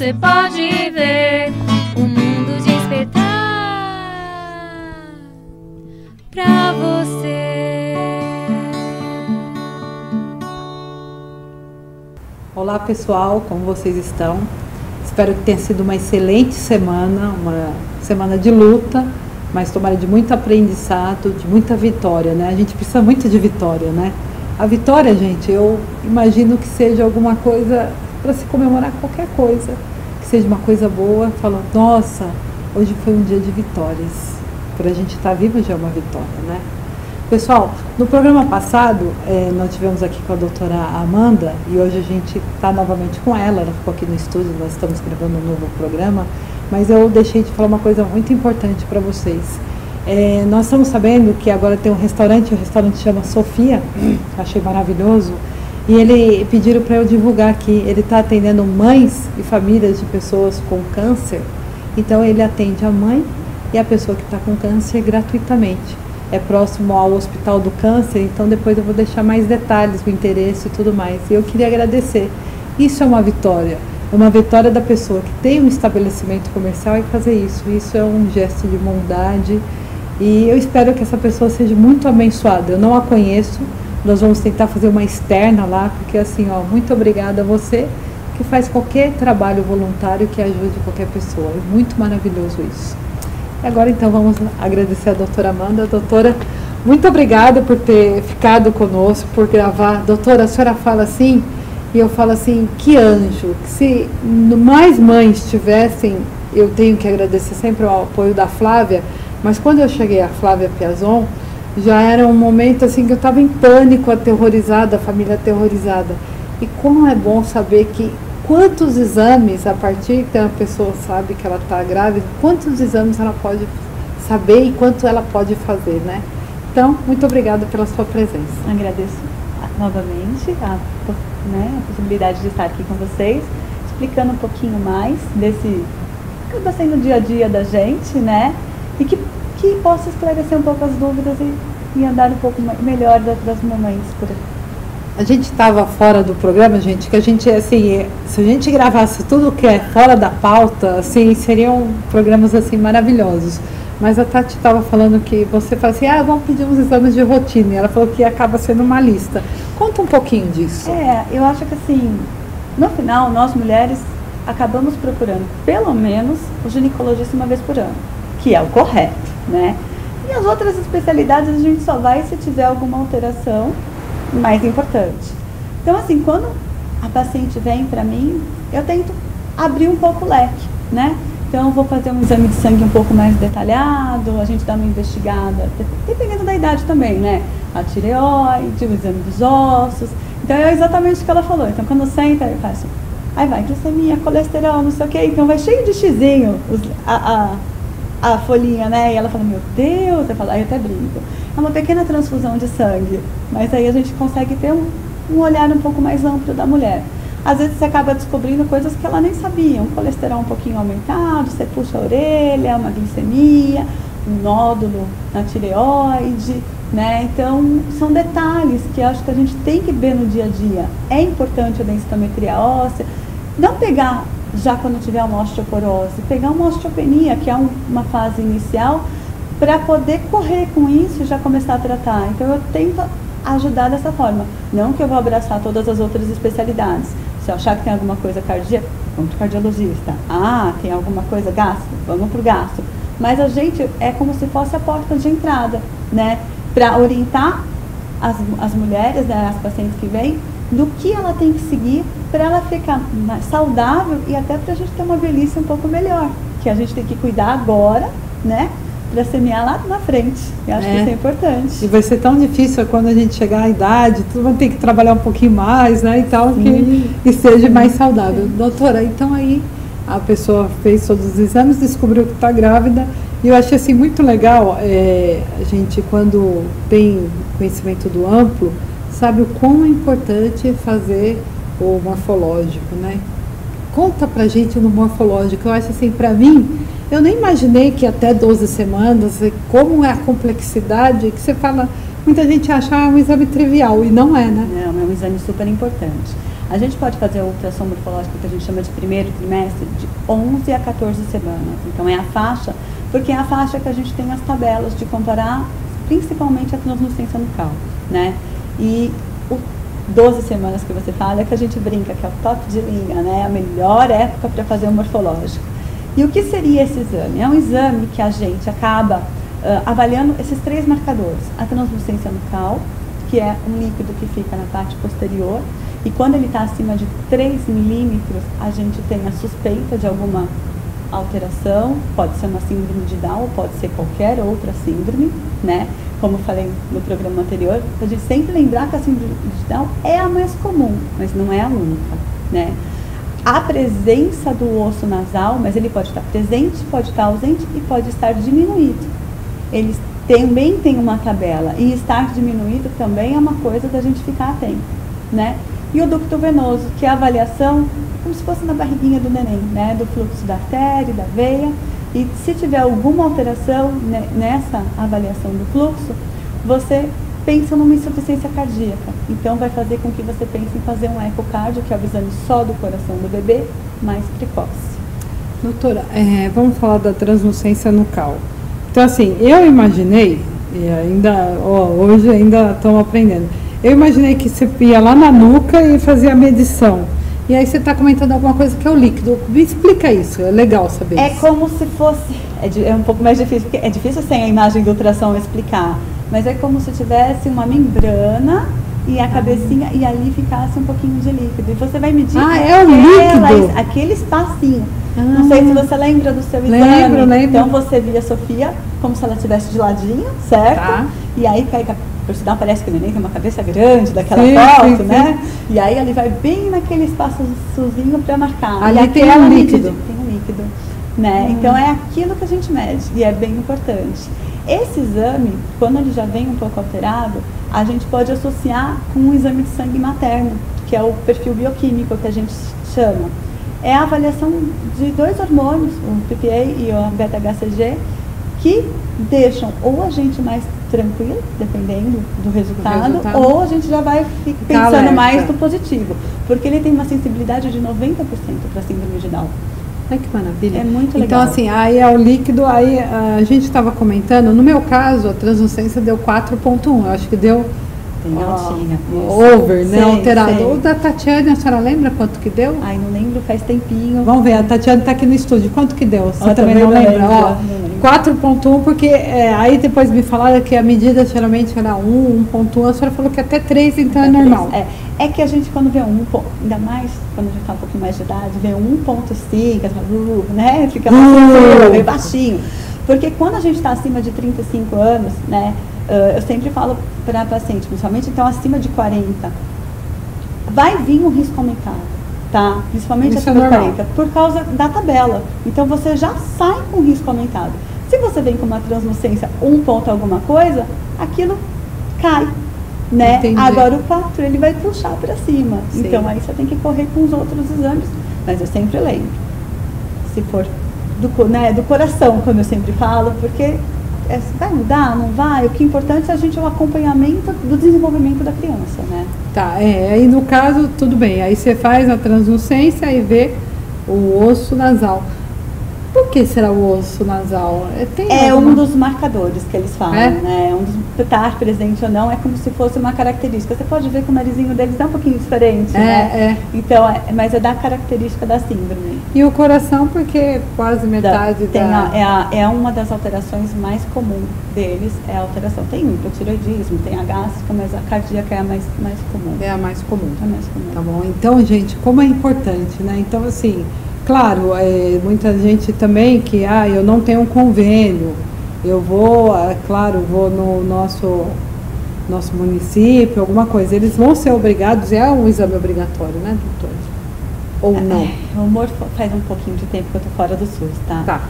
você pode ver o mundo despertar pra você. Olá pessoal, como vocês estão? Espero que tenha sido uma excelente semana, uma semana de luta, mas tomara de muito aprendizado, de muita vitória, né? A gente precisa muito de vitória, né? A vitória, gente, eu imagino que seja alguma coisa para se comemorar qualquer coisa, que seja uma coisa boa, falando, nossa, hoje foi um dia de vitórias. Para a gente estar vivo já é uma vitória, né? Pessoal, no programa passado, nós tivemos aqui com a doutora Amanda, e hoje a gente está novamente com ela ficou aqui no estúdio, nós estamos gravando um novo programa, mas eu deixei de falar uma coisa muito importante para vocês. Nós estamos sabendo que agora tem um restaurante, o restaurante chama Sofia, achei maravilhoso, e ele pediram para eu divulgar aqui, ele está atendendo mães e famílias de pessoas com câncer, então ele atende a mãe e a pessoa que está com câncer gratuitamente. É próximo ao Hospital do Câncer, então depois eu vou deixar mais detalhes, o interesse e tudo mais. E eu queria agradecer. Isso é uma vitória da pessoa que tem um estabelecimento comercial e fazer isso. Isso é um gesto de bondade e eu espero que essa pessoa seja muito abençoada. Eu não a conheço, nós vamos tentar fazer uma externa lá, porque assim, ó, muito obrigada a você que faz qualquer trabalho voluntário que ajude qualquer pessoa. É muito maravilhoso isso. E agora então vamos agradecer a doutora Amanda. Doutora, muito obrigada por ter ficado conosco, por gravar. Doutora, a senhora fala assim, e eu falo assim, que anjo. Se mais mães tivessem, eu tenho que agradecer sempre o apoio da Flávia, mas quando eu cheguei a Flávia Piazon, já era um momento assim que eu estava em pânico, aterrorizada, a família aterrorizada. E como é bom saber que quantos exames, a partir que a pessoa sabe que ela está grávida, quantos exames ela pode saber e quanto ela pode fazer, né? Então, muito obrigada pela sua presença. Agradeço novamente a possibilidade de estar aqui com vocês, explicando um pouquinho mais desse que está sendo o dia a dia da gente, né? E que possa esclarecer um pouco as dúvidas e andar um pouco melhor das mamães por aí. A gente estava fora do programa, gente, que a gente, assim, se a gente gravasse tudo que é fora da pauta, assim, seriam programas, assim, maravilhosos. Mas a Tati estava falando que você fala assim, vamos pedir uns exames de rotina, e ela falou que acaba sendo uma lista. Conta um pouquinho disso. Eu acho que, assim, no final, nós mulheres acabamos procurando, pelo menos, o ginecologista uma vez por ano, que é o correto, né? E as outras especialidades a gente só vai se tiver alguma alteração mais importante. Então, assim, quando a paciente vem para mim, eu tento abrir um pouco o leque, né? Então, eu vou fazer um exame de sangue um pouco mais detalhado, a gente dá uma investigada, dependendo da idade também, né? A tireoide, o exame dos ossos. Então, é exatamente o que ela falou. Então, quando senta, eu faço, aí vai glicemia, colesterol, não sei o quê. Então, vai cheio de xizinho a folhinha, né? E ela fala, meu Deus, aí eu até brinco. É uma pequena transfusão de sangue, mas aí a gente consegue ter um olhar um pouco mais amplo da mulher. Às vezes você acaba descobrindo coisas que ela nem sabia, um colesterol um pouquinho aumentado, você puxa a orelha, uma glicemia, um nódulo na tireoide, né? Então, são detalhes que eu acho que a gente tem que ver no dia a dia. É importante a densitometria óssea, não pegar já quando tiver uma osteoporose, pegar uma osteopenia, que é uma fase inicial, para poder correr com isso e já começar a tratar. Então eu tento ajudar dessa forma. Não que eu vou abraçar todas as outras especialidades. Se eu achar que tem alguma coisa cardíaca, vamos para o cardiologista. Tem alguma coisa gastro, vamos para o gastro. Mas a gente é como se fosse a porta de entrada, né? Para orientar as mulheres, né, as pacientes que vêm, do que ela tem que seguir para ela ficar mais saudável e até para a gente ter uma velhice um pouco melhor. Que a gente tem que cuidar agora, né? Para semear lá na frente. Eu acho que isso é importante. E vai ser tão difícil quando a gente chegar à idade, tudo vai ter que trabalhar um pouquinho mais, né? Então, que seja mais saudável. Sim. Doutora, então aí a pessoa fez todos os exames, descobriu que está grávida. E eu achei assim muito legal, a gente quando tem conhecimento do amplo, sabe o quão é importante fazer o morfológico, né? Conta pra gente no morfológico. Eu acho assim, pra mim, eu nem imaginei que até 12 semanas, como é a complexidade, que você fala, muita gente acha um exame trivial, e não é, né? Não, é um exame super importante. A gente pode fazer a ultrassom morfológica, que a gente chama de primeiro trimestre, de 11 a 14 semanas. Então é a faixa, porque é a faixa que a gente tem as tabelas de comparar, principalmente a translucência nucal, né? E o 12 semanas que você fala é que a gente brinca, que é o top de linha, né? A melhor época para fazer o morfológico. E o que seria esse exame? É um exame que a gente acaba avaliando esses 3 marcadores. A translucência nucal, que é um líquido que fica na parte posterior, e quando ele está acima de 3 milímetros, a gente tem a suspeita de alguma alteração, pode ser uma síndrome de Down, pode ser qualquer outra síndrome, né? Como eu falei no programa anterior, a gente sempre lembrar que a síndrome de Down é a mais comum, mas não é a única, né? A presença do osso nasal, mas ele pode estar presente, pode estar ausente e pode estar diminuído. Eles também têm uma tabela, e estar diminuído também é uma coisa da gente ficar atento, né? E o ducto venoso, que é a avaliação como se fosse na barriguinha do neném, né? Do fluxo da artéria, da veia. E se tiver alguma alteração nessa avaliação do fluxo, você pensa numa insuficiência cardíaca. Então vai fazer com que você pense em fazer um ecocardio, que é o exame só do coração do bebê, mais precoce. Doutora, vamos falar da translucência nucal. Então assim, eu imaginei, e ainda, hoje ainda estamos aprendendo, eu imaginei que você ia lá na nuca e fazia a medição. E aí você está comentando alguma coisa que é o líquido. Me explica isso, é legal saber isso. É como se fosse, é um pouco mais difícil, porque é difícil sem a imagem do ultrassom explicar, mas é como se tivesse uma membrana e a cabecinha, e ali ficasse um pouquinho de líquido. E você vai medir é o líquido. Aquele espacinho. Não sei se você lembra do seu exame. Lembro. Então você via a Sofia como se ela estivesse de ladinho, certo? Tá. E aí pega, por sinal parece que o neném tem uma cabeça grande daquela Sim, foto, né? E aí ele vai bem naquele espaçozinho para marcar. Ali e tem um líquido. Tem um líquido, né? Então é aquilo que a gente mede e é bem importante. Esse exame, quando ele já vem um pouco alterado, a gente pode associar com um exame de sangue materno, que é o perfil bioquímico que a gente chama. É a avaliação de 2 hormônios, o PPA e o beta-HCG, que deixam ou a gente mais tranquilo, dependendo do resultado, ou a gente já vai pensando mais no positivo, porque ele tem uma sensibilidade de 90% para síndrome de Down. Ai, que maravilha. É muito legal. Então, assim, aí é o líquido, aí a gente estava comentando, no meu caso, a translucência deu 4.1, eu acho que deu over, né, alterado. Sei. O da Tatiane, a senhora lembra quanto que deu? Ai, não lembro, faz tempinho. Vamos ver, a Tatiane está aqui no estúdio, quanto que deu? Você também também não lembra? Ó, 4.1, porque aí depois me falaram que a medida geralmente era 1.1, a senhora falou que até 3, então é normal. É que a gente quando vê ainda mais quando a gente está um pouquinho mais de idade, vê 1.5, né? Fica mais meio baixinho. Porque quando a gente está acima de 35 anos, né? Eu sempre falo para paciente, principalmente então acima de 40, vai vir um risco aumentado, tá? Principalmente acima de 40, por causa da tabela. Então você já sai com risco aumentado. Se você vem com uma translucência 1 ponto alguma coisa, aquilo cai, né? Entendi. Agora o 4 ele vai puxar para cima. Sim. Então aí você tem que correr com os outros exames. Mas eu sempre lembro, se for do coração, como eu sempre falo, porque vai mudar, não vai? O que é importante é o acompanhamento do desenvolvimento da criança, né? Tá, aí no caso, tudo bem, aí você faz a translucência e vê o osso nasal. Por que será o osso nasal? Um dos marcadores que eles falam, né? Estar presente ou não é como se fosse uma característica. Você pode ver que o narizinho deles é um pouquinho diferente, né? Então, mas é da característica da síndrome. E o coração, porque quase metade é uma das alterações mais comuns deles, é a alteração. Tem o hipotireoidismo, tem a gástrica, mas a cardíaca é a mais comum. É a mais comum. É a mais comum. Tá bom. Então, gente, como é importante, né? Então, assim, claro, muita gente também que, eu não tenho um convênio, eu vou, vou no nosso município, alguma coisa, eles vão ser obrigados, é um exame obrigatório, né, doutor? Ou não? O humor faz um pouquinho de tempo que eu tô fora do SUS, tá? Tá.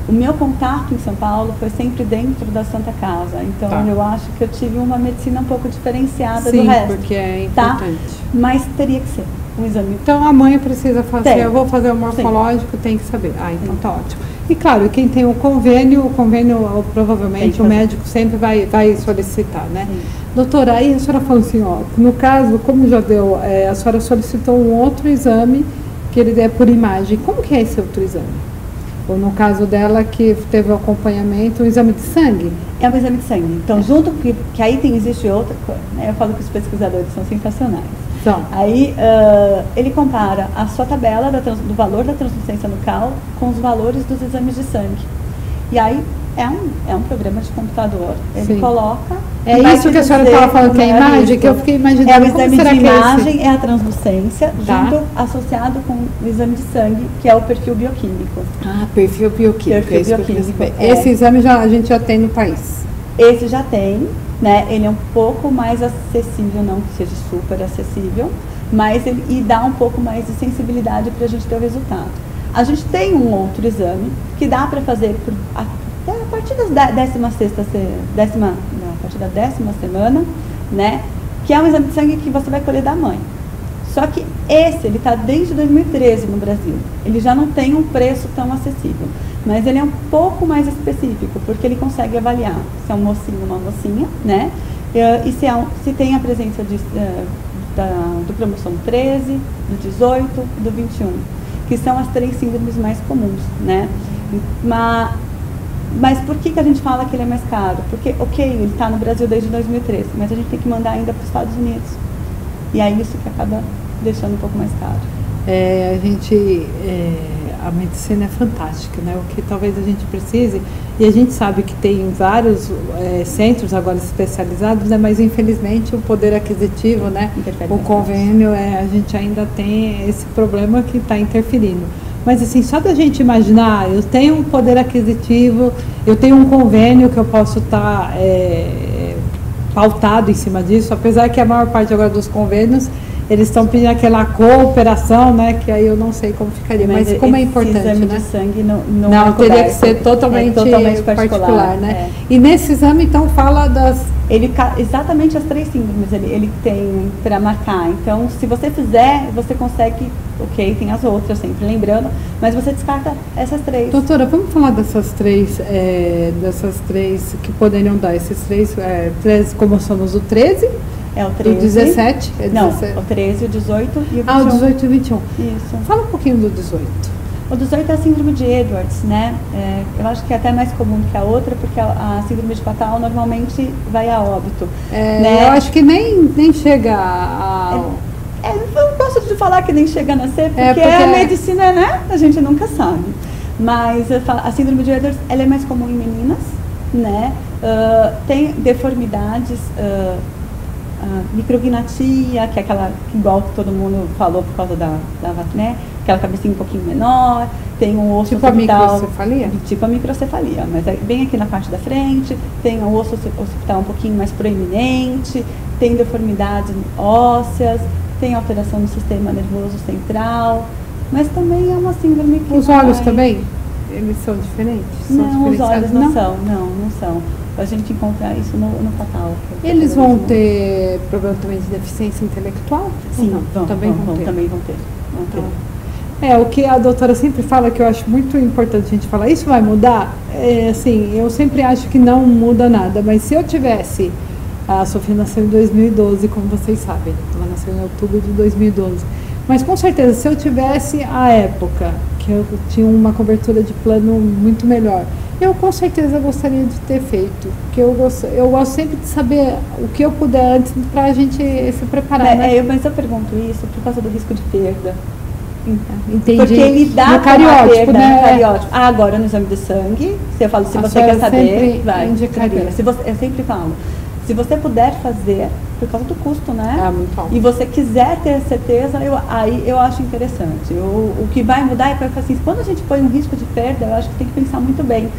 O meu contato em São Paulo foi sempre dentro da Santa Casa, então eu acho que eu tive uma medicina um pouco diferenciada do resto. Sim, porque é importante. Tá? Mas teria que ser um exame. Então a mãe precisa fazer, eu vou fazer o morfológico, tem que saber. Então tá ótimo. E claro, quem tem o convênio provavelmente o médico sempre vai solicitar, né? Sim. Doutora, aí a senhora falou assim, ó, no caso, como já deu, a senhora solicitou um outro exame que ele é por imagem. Como que é esse outro exame? Ou no caso dela, que teve o acompanhamento, um exame de sangue? É um exame de sangue. Então, junto, que aí existe outra coisa, né? Eu falo que os pesquisadores são sensacionais. Então, Aí, ele compara a sua tabela do valor da translucência nucal com os valores dos exames de sangue. E aí, é um programa de computador. Ele sim, coloca... É isso que a senhora estava falando, que é a imagem, que eu fiquei imaginando. É o como exame será de que é esse? imagem, é a translucência, Tá. junto associado com o exame de sangue, que é o perfil bioquímico. Ah, perfil bioquímico. Perfil é isso que eu queria bioquímico, saber. é. Esse exame a gente já tem no país. Esse já tem, né? Ele é um pouco mais acessível, não que seja super acessível, mas e dá um pouco mais de sensibilidade para a gente ter o resultado. A gente tem um outro exame que dá para fazer até a partir da 16ª, a partir da 10ª semana, né? Que é um exame de sangue que você vai colher da mãe. Só que ele está desde 2013 no Brasil. Ele já não tem um preço tão acessível, mas ele é um pouco mais específico, porque ele consegue avaliar se é um mocinho ou uma mocinha, né? E se tem a presença do cromossomo 13, do 18 e do 21, que são as 3 síndromes mais comuns, né? Mas por que a gente fala que ele é mais caro? Porque, ele está no Brasil desde 2013, mas a gente tem que mandar ainda para os Estados Unidos. E é isso que acaba deixando um pouco mais caro. A medicina é fantástica, né? O que talvez a gente precise, e a gente sabe que tem vários centros agora especializados, né? Mas infelizmente o poder aquisitivo, né? O convênio, a gente ainda tem esse problema que está interferindo. Mas assim, só da gente imaginar, eu tenho um poder aquisitivo, eu tenho um convênio que eu posso estar pautado em cima disso, apesar que a maior parte agora dos convênios, eles estão pedindo aquela cooperação, né, que aí eu não sei como ficaria, mas como é importante, exame, né? de sangue não teria que ser totalmente particular, né? E nesse exame, então, fala das... Exatamente as 3 síndromes ele tem para marcar. Então, se você fizer, você consegue, tem as outras, sempre lembrando, mas você descarta essas 3. Doutora, vamos falar dessas três que poderiam dar, esses 3 cromossomos do 13? É o 13. Do 17? Não, o 13, o 18 e o 21. Ah, o 18 e o 21. Isso. Fala um pouquinho do 18. O 18 é a síndrome de Edwards, né? Eu acho que é até mais comum que a outra, porque a síndrome de Fatal normalmente vai a óbito. Né? Eu acho que nem chega a... Eu gosto de falar que nem chega a nascer, porque a medicina, né? A gente nunca sabe. Mas a síndrome de Edwards, ela é mais comum em meninas, né? Tem deformidades... micrognatia, que é aquela igual que todo mundo falou por causa da né? Aquela cabecinha um pouquinho menor, tem um osso tipo occipital, a microcefalia? Tipo a microcefalia, mas é bem aqui na parte da frente, tem o osso occipital um pouquinho mais proeminente, tem deformidades ósseas, tem alteração no sistema nervoso central, mas também é uma síndrome que... Os olhos também? Eles são diferentes? Não, os olhos não são. A gente encontra isso no Fatal. Eles vão ter problema também de deficiência intelectual? Sim, também vão ter. Então. O que a doutora sempre fala, que eu acho muito importante a gente falar, isso vai mudar? Assim, eu sempre acho que não muda nada, mas se eu tivesse... A Sofia nasceu em 2012, como vocês sabem, ela nasceu em outubro de 2012. Mas com certeza, se eu tivesse a época que eu tinha uma cobertura de plano muito melhor, eu com certeza gostaria de ter feito. Porque eu gosto sempre de saber o que eu puder antes para a gente se preparar. Né? Mas eu pergunto isso por causa do risco de perda. Entendi. Porque ele dá no cariótipo, perda, né? No cariótipo. Agora no exame de sangue, se eu falo, se você quer saber, vai. Indicaria. Eu sempre falo, se você puder fazer, por causa do custo, né? Muito bom. E você quiser ter certeza, aí eu acho interessante. O que vai mudar é que assim, quando a gente põe um risco de perda, eu acho que tem que pensar muito bem.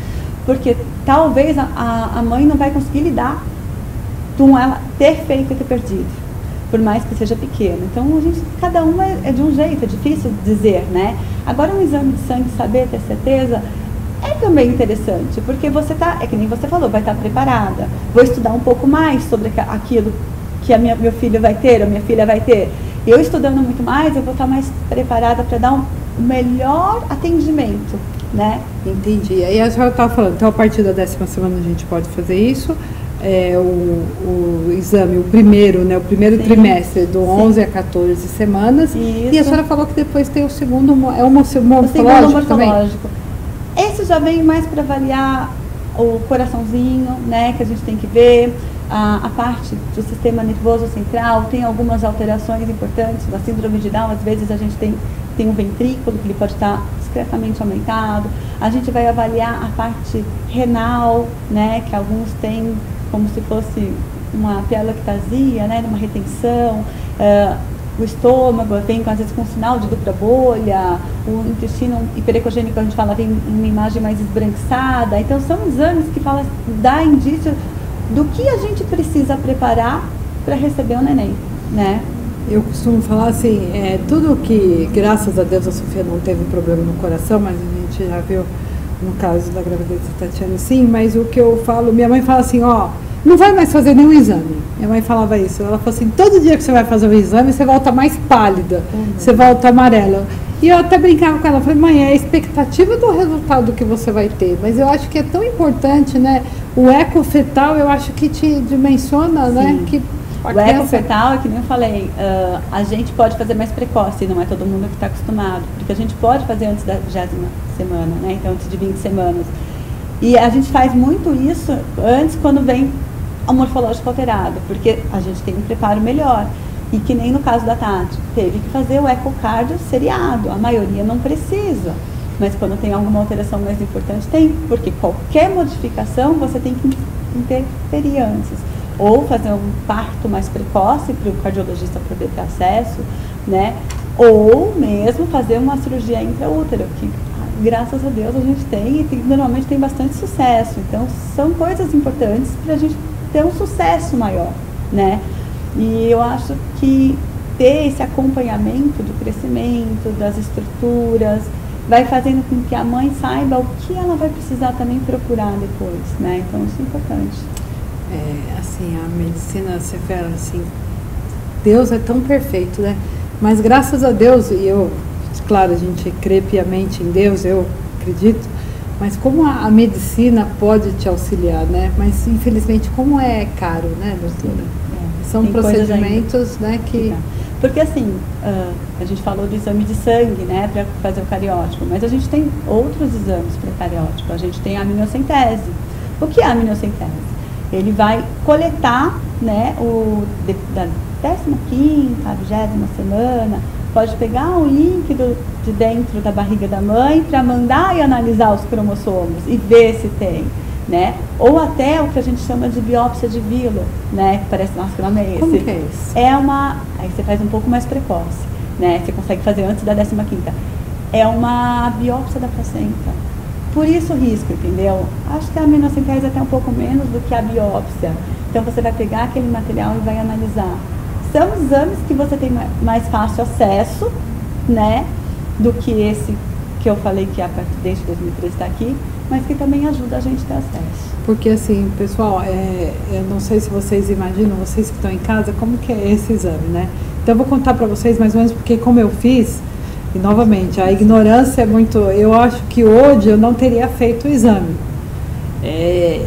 Porque talvez a mãe não vai conseguir lidar com ela ter feito e ter perdido, por mais que seja pequeno. Então, cada uma é de um jeito, é difícil dizer, né? Agora, um exame de sangue, saber, ter certeza, é também interessante, porque você é que nem você falou, vai estar preparada. Vou estudar um pouco mais sobre aquilo que meu filho vai ter, ou minha filha vai ter. Eu estudando muito mais, eu vou estar mais preparada para dar um melhor atendimento, né? Entendi. Aí a senhora estava falando, então a partir da 10ª semana a gente pode fazer isso. o exame, o primeiro, né, o primeiro Sim. trimestre, do 11 a 14 semanas. Isso. E a senhora falou que depois tem o segundo, é o O segundo morfológico também? morfológico. Esse já vem mais para avaliar o coraçãozinho, né, que a gente tem que ver, a parte do sistema nervoso central, tem algumas alterações importantes. Na síndrome de Down, às vezes a gente tem um ventrículo, que ele pode estar discretamente aumentado. A gente vai avaliar a parte renal, né, que alguns têm como se fosse uma pieloctasia, né, uma retenção. O estômago vem às vezes com sinal de dupla bolha, o intestino hiperecogênico, a gente fala, vem em uma imagem mais esbranquiçada. Então são exames que dá indício do que a gente precisa preparar para receber o neném, né? Eu costumo falar assim, tudo que, graças a Deus, a Sofia não teve problema no coração, mas a gente já viu no caso da gravidez da Tatiana, sim, mas o que eu falo, minha mãe fala assim, ó, não vai mais fazer nenhum exame. Minha mãe falava isso, ela falou assim, todo dia que você vai fazer o exame, você volta mais pálida, você volta amarela. E eu até brincava com ela, falei, mãe, é a expectativa do resultado que você vai ter, mas eu acho que é tão importante, né, o ecofetal, eu acho que te dimensiona, Sim. né, que o ecofetal, é que nem eu falei, a gente pode fazer mais precoce, não é todo mundo que está acostumado, porque a gente pode fazer antes da 20ª semana, né, então antes de 20 semanas. E a gente faz muito isso antes, quando vem o morfológico alterado, porque a gente tem um preparo melhor. E que nem no caso da Tati, teve que fazer o ecocardio seriado, a maioria não precisa. Mas quando tem alguma alteração mais importante, tem, porque qualquer modificação você tem que interferir antes. Ou fazer um parto mais precoce para o cardiologista poder ter acesso, né? Ou mesmo fazer uma cirurgia intraútero, que graças a Deus a gente tem e normalmente tem bastante sucesso. Então são coisas importantes para a gente ter um sucesso maior, né? E eu acho que ter esse acompanhamento do crescimento, das estruturas, vai fazendo com que a mãe saiba o que ela vai precisar também procurar depois, né? Então isso é importante. Assim, a medicina, você fala assim, Deus é tão perfeito, né? Mas graças a Deus, e eu, claro, a gente crê piamente em Deus, eu acredito, mas como a medicina pode te auxiliar, né? Mas infelizmente como é caro, né, doutora? São procedimentos, né, que... Porque assim, a gente falou do exame de sangue, né, para fazer o cariótipo, mas a gente tem outros exames para cariótipo. A gente tem a aminocentese. O que é a aminocentese? Ele vai coletar, né, da 15ª, 20ª semana, pode pegar o líquido de dentro da barriga da mãe para mandar e analisar os cromossomos e ver se tem, né? Ou até o que a gente chama de biópsia de Vilo, né? Que parece, nossa, que nome é esse? Como que é isso? Aí você faz um pouco mais precoce, né? Você consegue fazer antes da 15ª. É uma biópsia da placenta. Por isso o risco, entendeu? Acho que a aminocentese é até um pouco menos do que a biópsia. Então você vai pegar aquele material e vai analisar. São exames que você tem mais fácil acesso, né? Do que esse que eu falei que desde 2013 está aqui, mas que também ajuda a gente a ter acesso. Porque assim, pessoal, eu não sei se vocês imaginam, vocês que estão em casa, como que é esse exame, né? Então eu vou contar para vocês mais ou menos, porque como eu fiz, e novamente, a ignorância é muito... Eu acho que hoje eu não teria feito o exame.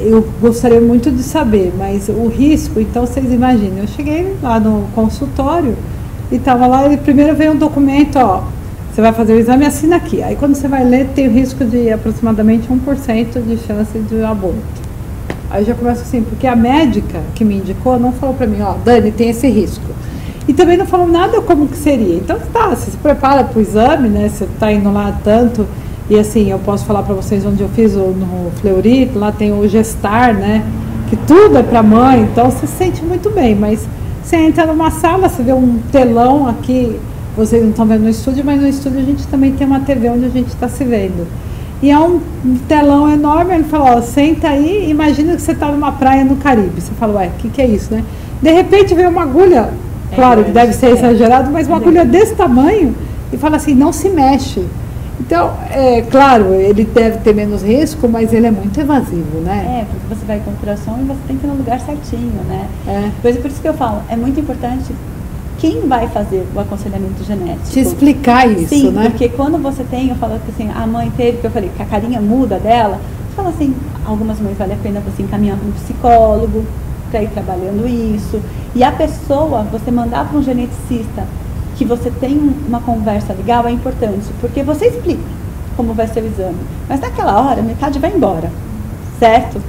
Eu gostaria muito de saber, mas o risco, então vocês imaginem, eu cheguei lá no consultório e estava lá, e primeiro veio um documento, ó, você vai fazer o exame, assina aqui. Aí quando você vai ler, tem o risco de aproximadamente 1% de chance de aborto. Aí já começa assim, porque a médica que me indicou não falou para mim, ó, Dani, tem esse risco. E também não falou nada como que seria. Então tá, você se prepara para o exame, né? Você está indo lá tanto. E assim, eu posso falar para vocês onde eu fiz no Fleury, lá tem o Gestar, né? Que tudo é para mãe, então você se sente muito bem. Mas você entra numa sala, você vê um telão aqui, vocês não estão vendo no estúdio, mas no estúdio a gente também tem uma TV onde a gente está se vendo. E é um telão enorme, ele fala, ó, senta aí, imagina que você está numa praia no Caribe. Você fala, ué, o que é isso, né? De repente vem uma agulha, claro que deve ser exagerado, mas uma agulha desse tamanho, e fala assim, não se mexe. Então, claro, ele deve ter menos risco, mas ele é muito evasivo, né? Porque você vai com ultrassom e você tem que ir no lugar certinho, né? Por isso que eu falo, é muito importante quem vai fazer o aconselhamento genético. Te explicar isso, sim, né? Porque quando você tem, eu falo que assim, a mãe teve, que eu falei, que a carinha muda dela, fala assim, algumas mães vale a pena você encaminhar para um psicólogo, para ir trabalhando isso. E a pessoa, você mandar para um geneticista, que você tem uma conversa legal, é importante, porque você explica como vai ser o exame. Mas naquela hora, metade vai embora, certo?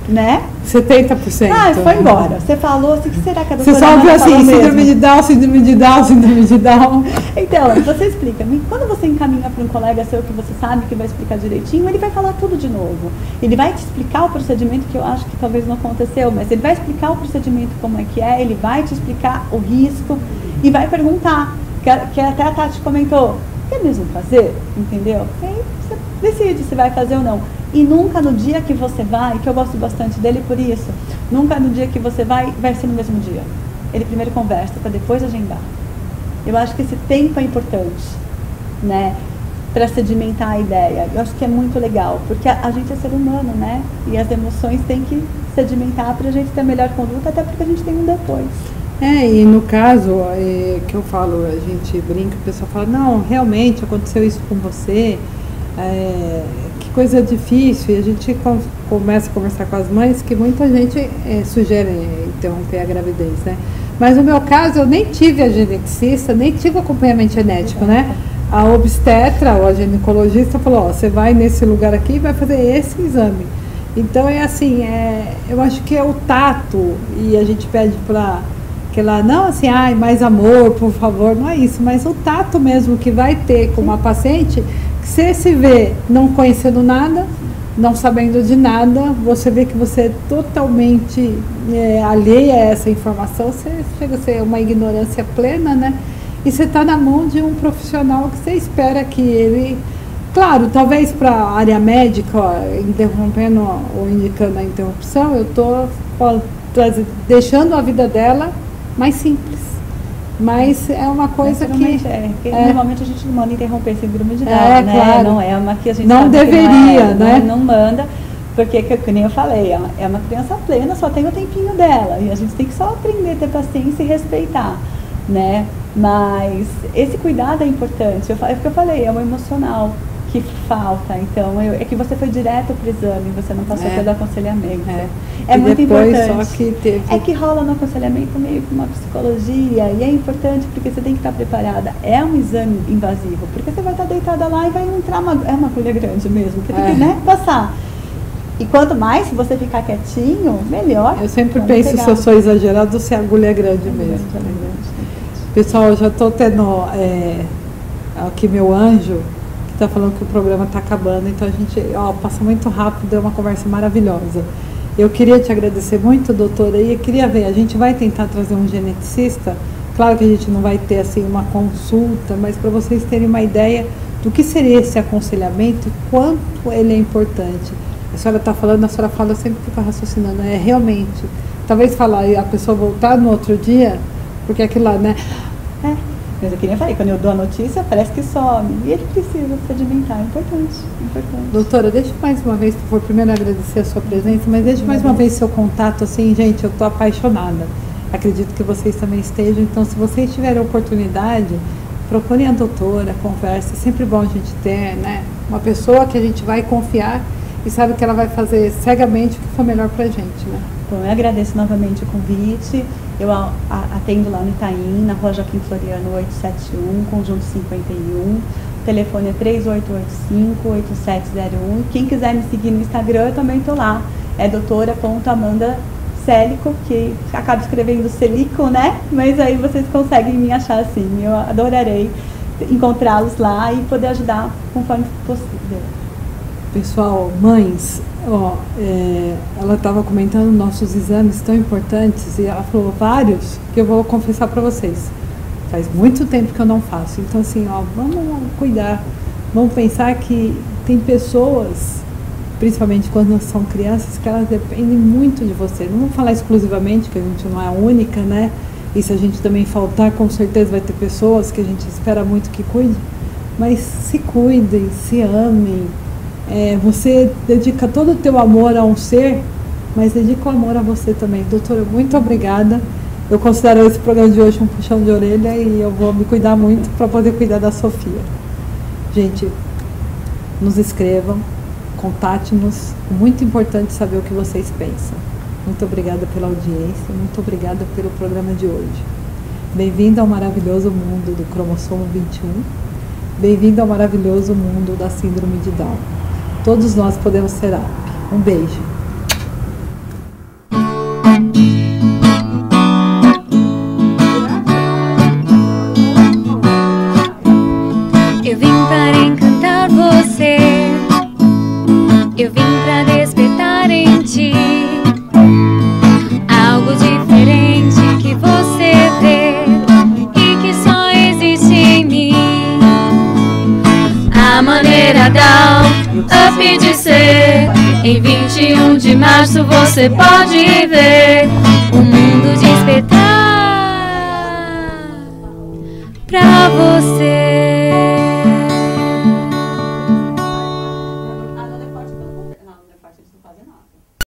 Né? 70%. Ah, foi embora. Você falou assim, o que será que a doutora Você só ouviu Amanda falou assim, síndrome mesmo? de Down, síndrome de Down, síndrome de Down. Então, você explica. Quando você encaminha para um colega seu que você sabe que vai explicar direitinho, ele vai falar tudo de novo. Ele vai te explicar o procedimento, que eu acho que talvez não aconteceu, mas ele vai explicar o procedimento como é que é, ele vai te explicar o risco e vai perguntar, que até a Tati comentou, quer mesmo fazer? Entendeu? E aí você decide se vai fazer ou não. E nunca no dia que você vai, que eu gosto bastante dele por isso, nunca no dia que você vai ser no mesmo dia. Ele primeiro conversa para depois agendar. Eu acho que esse tempo é importante, né? Para sedimentar a ideia. Eu acho que é muito legal, porque a gente é ser humano, né? E as emoções têm que sedimentar para a gente ter a melhor conduta, até porque a gente tem um depois. E no caso, que eu falo, a gente brinca, o pessoal fala, não, realmente aconteceu isso com você, que coisa difícil, e a gente começa a conversar com as mães, que muita gente sugere interromper a gravidez, né? Mas no meu caso, eu nem tive a geneticista, nem tive acompanhamento genético, né? A obstetra ou a ginecologista falou, ó, você vai nesse lugar aqui e vai fazer esse exame. Então é assim, eu acho que é o tato, e a gente pede para aquela, não assim, ai, mais amor, por favor, não é isso, mas o tato mesmo que vai ter com uma paciente, que você se vê não conhecendo nada, não sabendo de nada, você vê que você é totalmente alheia a essa informação, você chega a ser uma ignorância plena, né? E você está na mão de um profissional que você espera que ele, claro, talvez para a área médica, ó, interrompendo ou indicando a interrupção, eu estou deixando a vida dela mais simples. Mas é uma coisa que... Normalmente a gente não manda interromper síndrome de Down, né? Claro. Não é uma que a gente não sabe deveria, que né? Não manda, porque, que nem eu falei, é uma criança plena, só tem o tempinho dela. E a gente tem que só aprender a ter paciência e respeitar, né? Mas esse cuidado é importante. É o que eu falei, é o emocional que falta. Então, é que você foi direto para o exame, você não passou pelo aconselhamento. É muito importante. Só que teve... É que rola no aconselhamento meio que uma psicologia, e é importante porque você tem que estar preparada. É um exame invasivo, porque você vai estar deitada lá e vai entrar uma agulha grande mesmo, que tem que, né, passar. E quanto mais, se você ficar quietinho, melhor. Eu sempre penso, se eu sou exagerado, se a agulha é grande mesmo. Pessoal, eu já estou tendo aqui meu anjo, que está falando que o programa está acabando, então a gente passa muito rápido, é uma conversa maravilhosa. Eu queria te agradecer muito, doutora, e eu queria ver, a gente vai tentar trazer um geneticista, claro que a gente não vai ter assim uma consulta, mas para vocês terem uma ideia do que seria esse aconselhamento e quanto ele é importante. A senhora está falando, a senhora fala, eu sempre fico raciocinando, realmente, talvez falar e a pessoa voltar no outro dia, porque aquilo lá, né? Mas eu queria falar, quando eu dou a notícia, parece que some. E ele precisa sedimentar, é importante. Doutora, deixa mais uma vez, por favor, primeiro agradecer a sua presença, mas deixa mais uma vez seu contato, assim, gente, eu estou apaixonada. Acredito que vocês também estejam, então se vocês tiverem oportunidade, procurem a doutora, converse, é sempre bom a gente ter, né, uma pessoa que a gente vai confiar e sabe que ela vai fazer cegamente o que for melhor pra gente, né? Bom, eu agradeço novamente o convite. Eu atendo lá no Itaim, na Rua Joaquim Floriano 871, Conjunto 51. O telefone é 3885-8701. Quem quiser me seguir no Instagram, eu também estou lá. É doutora.amanda.celico, que acaba escrevendo Celico, né? Mas aí vocês conseguem me achar assim. Eu adorarei encontrá-los lá e poder ajudar conforme possível. Pessoal, mães, ela estava comentando nossos exames tão importantes e ela falou vários que eu vou confessar para vocês. Faz muito tempo que eu não faço. Então, assim, vamos cuidar. Vamos pensar que tem pessoas, principalmente quando são crianças, que elas dependem muito de você. Não vou falar exclusivamente, que a gente não é a única, né? E se a gente também faltar, com certeza vai ter pessoas que a gente espera muito que cuide. Mas se cuidem, se amem. Você dedica todo o teu amor a um ser, mas dedica o amor a você também. Doutora, muito obrigada. Eu considero esse programa de hoje um puxão de orelha e eu vou me cuidar muito para poder cuidar da Sofia. Gente, nos escrevam, contate-nos. É muito importante saber o que vocês pensam. Muito obrigada pela audiência, muito obrigada pelo programa de hoje. Bem-vindo ao maravilhoso mundo do cromossomo 21. Bem-vindo ao maravilhoso mundo da síndrome de Down. Todos nós podemos ser AP. Um beijo. Eu vim para encantar você, eu vim para despertar em ti algo diferente que você vê e que só existe em mim. A maneira Down, up de ser. Em 21 de março você pode ver o mundo despertar pra você.